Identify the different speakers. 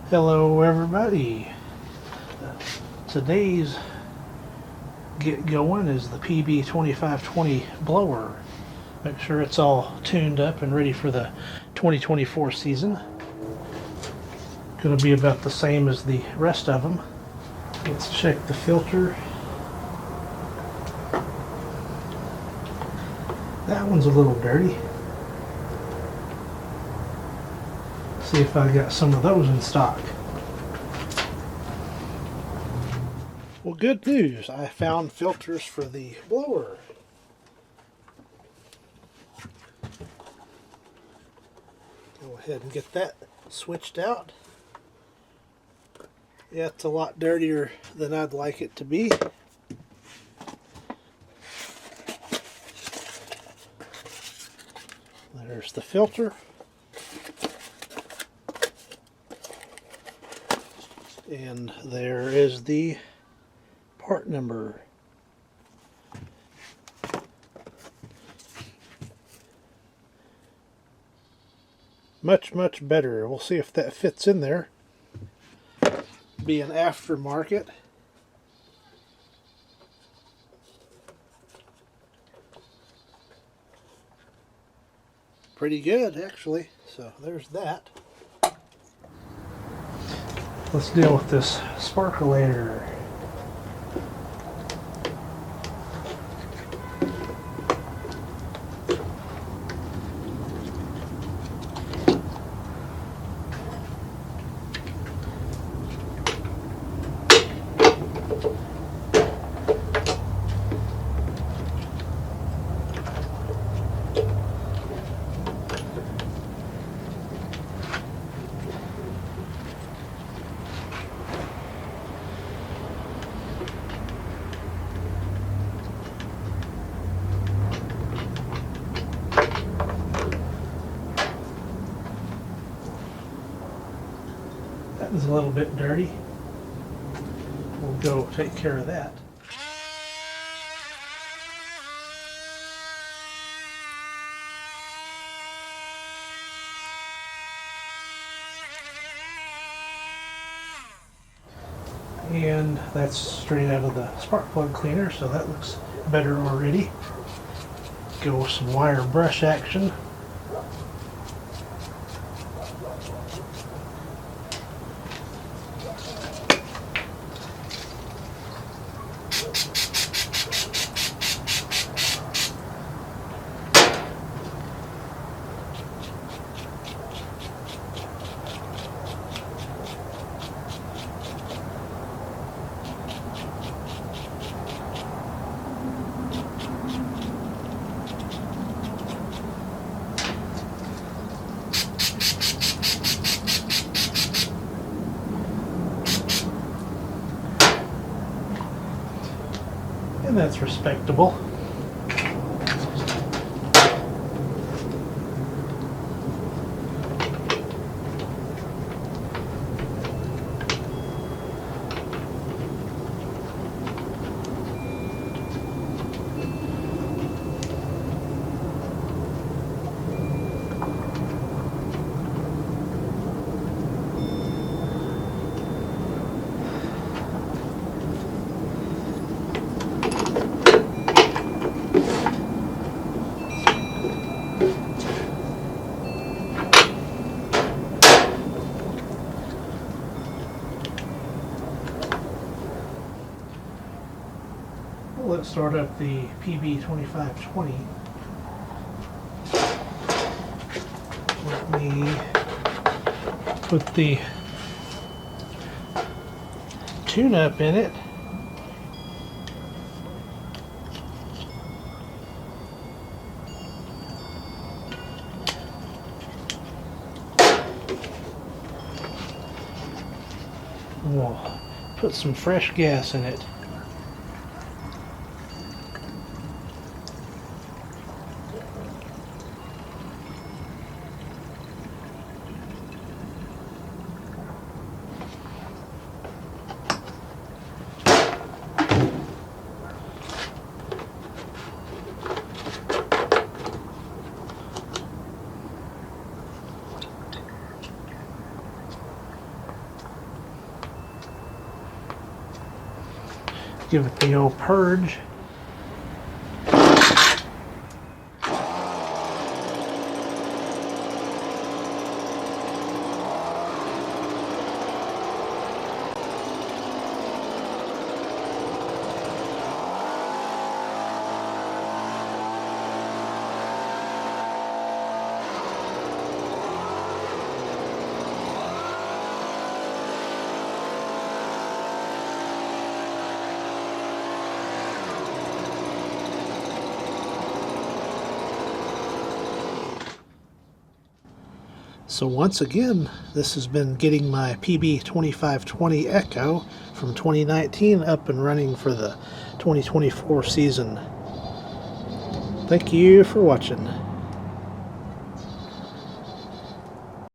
Speaker 1: Hello everybody. Today's get going is the PB-2520 blower. Make sure it's all tuned up and ready for the 2024 season. Going to be about the same as the rest of them. Let's check the filter. That one's a little dirty. See if I got some of those in stock. Well, good news. I found filters for the blower. Go ahead and get that switched out. Yeah, it's a lot dirtier than I'd like it to be. There's the filter. And there is the part number. Much better. We'll see if that fits in there. Be an aftermarket. Pretty good, actually. So there's that. Let's deal with this sparkulator. That was a little bit dirty. We'll go take care of that. And that's straight out of the spark plug cleaner, so that looks better already. Go with some wire brush action. And that's respectable. Let's start up the PB-2520. Let me put the tune-up in it. We'll put some fresh gas in it. give it the old purge. So once again, this has been getting my PB-2520 Echo from 2019 up and running for the 2024 season. Thank you for watching.